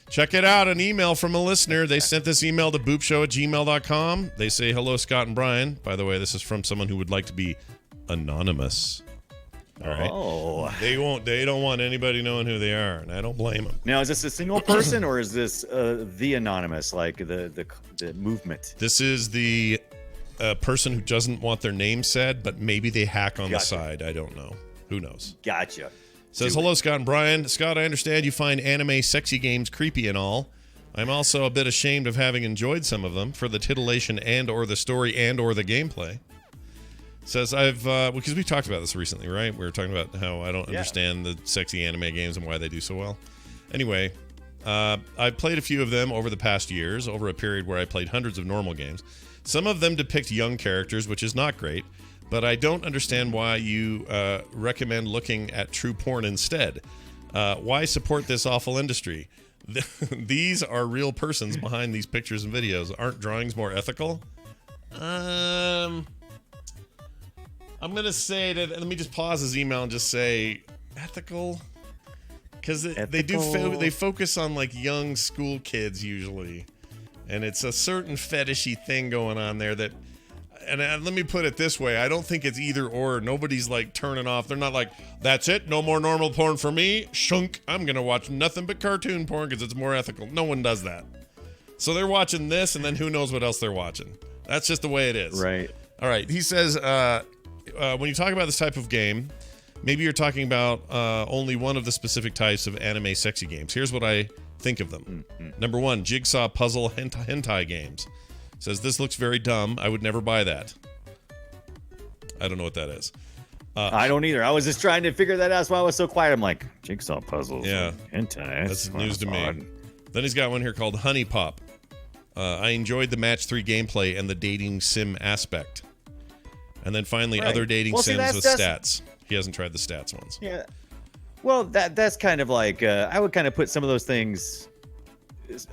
Check it out. An email from a listener. They sent this email to boopshow@gmail.com. They say, hello, Scott and Brian. By the way, this is from someone who would like to be anonymous. All right.
Oh.
They don't want anybody knowing who they are, and I don't blame them.
Now, is this a single person or is this the anonymous, like the movement?
This is the person who doesn't want their name said, but maybe they hack on the side. I don't know. Who knows?
Gotcha.
Says, hello, Scott and Brian. Scott, I understand you find anime sexy games creepy and all. I'm also a bit ashamed of having enjoyed some of them for the titillation and or the story and or the gameplay. Says, because we talked about this recently, right? We were talking about how I don't understand the sexy anime games and why they do so well. Anyway, I've played a few of them over the past years, over a period where I played hundreds of normal games. Some of them depict young characters, which is not great. But I don't understand why you recommend looking at true porn instead. Why support this awful industry? These are real persons behind these pictures and videos. Aren't drawings more ethical? I'm going to say that, let me just pause his email and just say, ethical? Because they focus on like young school kids usually. And it's a certain fetishy thing going on there that... And let me put it this way. I don't think it's either or. Nobody's like turning off. They're not like, that's it. No more normal porn for me. Shunk. I'm going to watch nothing but cartoon porn because it's more ethical. No one does that. So they're watching this and then who knows what else they're watching. That's just the way it is.
Right.
All right. He says, when you talk about this type of game, maybe you're talking about only one of the specific types of anime sexy games. Here's what I think of them. Number one, jigsaw puzzle hentai games. Says, this looks very dumb. I would never buy that. I don't know what that is.
I don't either. I was just trying to figure that out. That's why I was so quiet. I'm like, jigsaw puzzles.
Yeah.
Hentai.
That's news to me. Then he's got one here called Honey Pop. I enjoyed the match 3 gameplay and the dating sim aspect. And then finally, other dating sims with stats. He hasn't tried the stats ones.
Yeah. Well, that's kind of like, I would kind of put some of those things...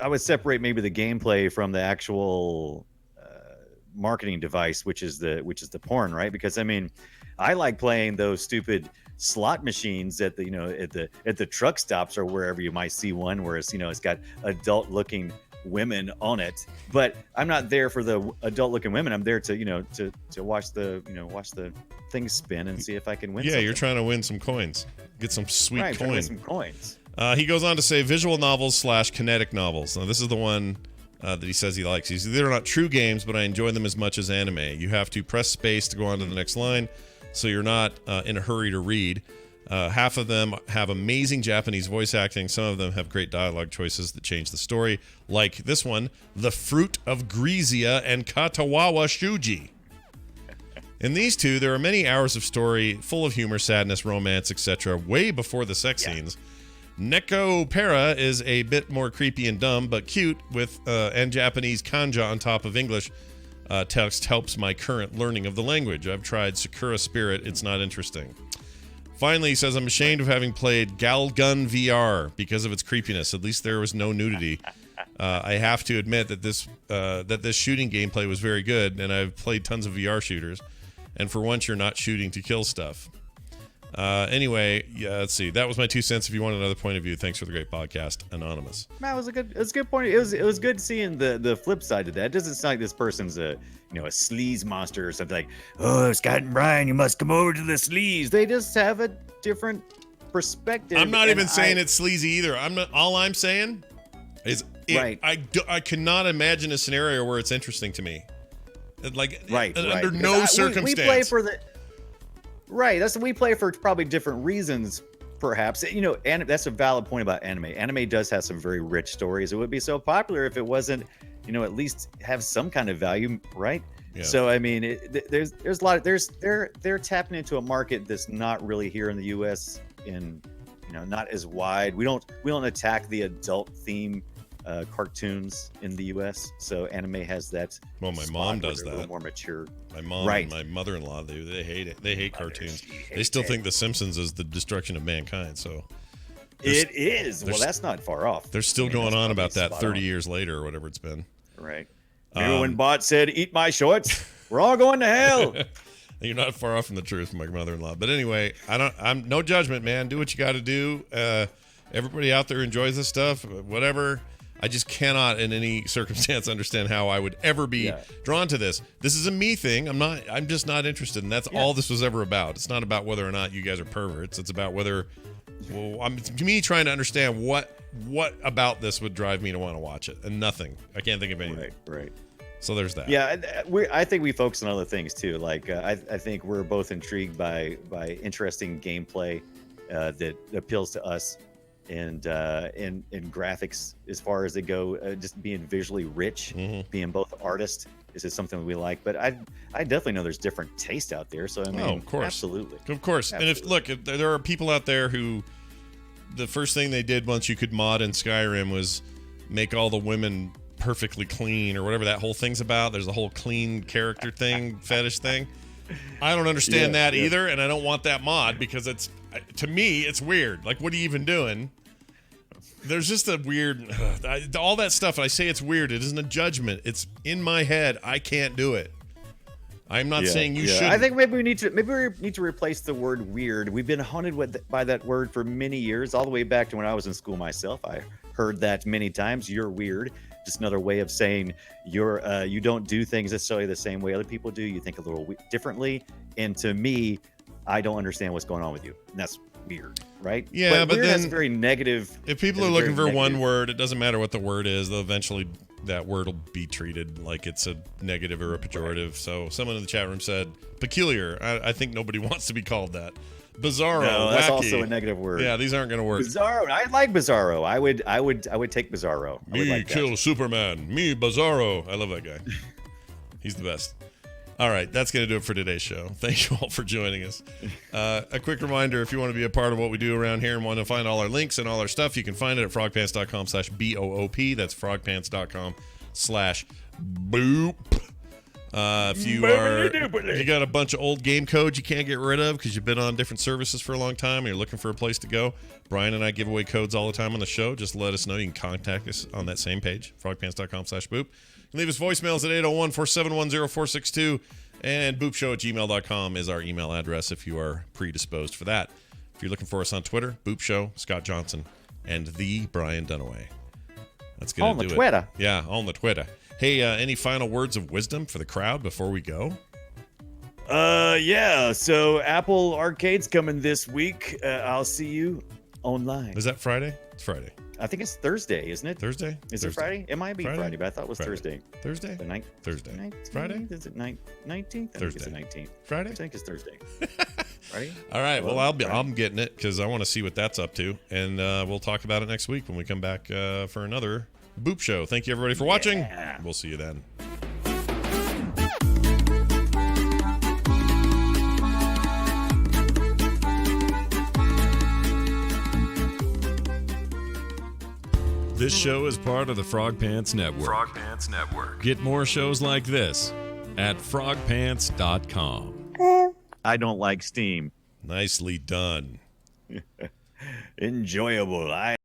I would separate maybe the gameplay from the actual marketing device, which is the porn, right? Because I mean, I like playing those stupid slot machines at the at the truck stops or wherever you might see one where it's got adult looking women on it. But I'm not there for the adult looking women. I'm there to watch the things spin and see if I can win.
Yeah, you're trying to win some coins, get some sweet coins.
Trying to win some coins.
He goes on to say visual novels / kinetic novels. Now, this is the one that he says he likes. He says, they're not true games, but I enjoy them as much as anime. You have to press space to go on to the next line, so you're not in a hurry to read. Half of them have amazing Japanese voice acting. Some of them have great dialogue choices that change the story, like this one, The Fruit of Grisia and Katawawa Shuji. In these two, there are many hours of story full of humor, sadness, romance, etc., way before the sex scenes. Neko Para is a bit more creepy and dumb, but cute, with and Japanese kanji on top of English text helps my current learning of the language. I've tried Sakura Spirit. It's not interesting. Finally, he says, I'm ashamed of having played Galgun VR because of its creepiness. At least there was no nudity. I have to admit that this shooting gameplay was very good, and I've played tons of VR shooters. And for once, you're not shooting to kill stuff. Anyway, yeah, let's see. That was my 2 cents. If you want another point of view, thanks for the great podcast, Anonymous.
Man, it was a good point. It was good seeing the flip side of that. It doesn't sound like this person's a sleaze monster or something like, oh, Scott and Brian, you must come over to the sleaze. They just have a different perspective.
I'm not even saying it's sleazy either. All I'm saying,
Right.
I cannot imagine a scenario where it's interesting to me. Like,
Right.
under no circumstance.
We play for the. Right. We play for probably different reasons, perhaps. And that's a valid point about anime. Anime does have some very rich stories. It would be so popular if it wasn't, at least have some kind of value, right? Yeah. So I mean, there's a lot of they're tapping into a market that's not really here in the U.S. and not as wide. We don't attack the adult theme cartoons in the U.S. So anime has that.
Well, my mom does that.
A little more mature.
My mom and my mother-in-law, they hate it. They hate cartoons. They still think The Simpsons is the destruction of mankind. So
it is. Well, that's not far off.
They're still going on about that 30 years later or whatever it's been.
Right. Remember when Bot said, "Eat my shorts"? We're all going to hell.
You're not far off from the truth, my mother-in-law. But anyway, I'm no judgment, man. Do what you got to do. Everybody out there enjoys this stuff. Whatever. I just cannot, in any circumstance, understand how I would ever be drawn to this. This is a me thing. I'm just not interested, and that's all this was ever about. It's not about whether or not you guys are perverts. It's about whether, to me, trying to understand what about this would drive me to want to watch it, and nothing. I can't think of anything.
Right.
So there's that.
Yeah, I think we focus on other things too. Like I think we're both intrigued by interesting gameplay that appeals to us, and graphics as far as they go, just being visually rich, being both artists. This is something we like, but I definitely know there's different taste out there. So I mean,
of course,
absolutely,
of course.
Absolutely.
And if there are people out there who, the first thing they did once you could mod in Skyrim was make all the women perfectly clean or whatever that whole thing's about. There's a whole clean character thing, fetish thing. I don't understand that either, and I don't want that mod because to me it's weird. Like, what are you even doing? There's just a weird all that stuff. And I say it's weird. It isn't a judgment. It's in my head. I can't do it. I'm not saying you should.
I think maybe we need to replace the word weird. We've been haunted by that word for many years, all the way back to when I was in school myself. I heard that many times. You're weird. Just another way of saying you don't do things necessarily the same way other people do. You think a little differently. And to me, I don't understand what's going on with you. And that's weird, right?
Yeah, but
weird
then
has a very negative.
If people are looking for one word, it doesn't matter what the word is. They'll eventually, that word will be treated like it's a negative or a pejorative. Right. So someone in the chat room said peculiar. I think nobody wants to be called that. Bizarro,
no, that's
wacky.
Also a negative word.
Yeah, these aren't going to work.
Bizarro, I like Bizarro. I would take Bizarro.
Me kill Superman. Me Bizarro. I love that guy. He's the best. All right, that's going to do it for today's show. Thank you all for joining us. A quick reminder, if you want to be a part of what we do around here and want to find all our links and all our stuff, you can find it at frogpants.com/BOOP. That's frogpants.com/boop. If you got a bunch of old game codes you can't get rid of because you've been on different services for a long time and you're looking for a place to go, Brian and I give away codes all the time on the show. Just let us know. You can contact us on that same page, frogpants.com/boop. You can leave us voicemails at 801-471-0462, and boopshow@gmail.com is our email address if you are predisposed for that. If you're looking for us on Twitter, Boop Show, Scott Johnson, and the Brian Dunaway. That's going to do it.
On the Twitter.
Yeah, on the Twitter. Hey, any final words of wisdom for the crowd before we go?
Yeah. So Apple Arcade's coming this week. I'll see you online.
Is that Friday? It's Friday.
I think it's Thursday, isn't it?
Thursday?
Is it Friday? It might be Friday, but I thought it was Thursday.
Thursday?
The night.
Thursday.
19th?
Friday?
Is it 19th? I think it's the 19th.
Friday?
I think it's Thursday. Friday?
All right. Well, I'm getting it because I want to see what that's up to, and we'll talk about it next week when we come back for another Boop Show. Thank you, everybody, for watching.
Yeah.
We'll see you then. This show is part of the Frog Pants Network.
Frog Pants Network.
Get more shows like this at frogpants.com.
I don't like Steam.
Nicely done.
Enjoyable.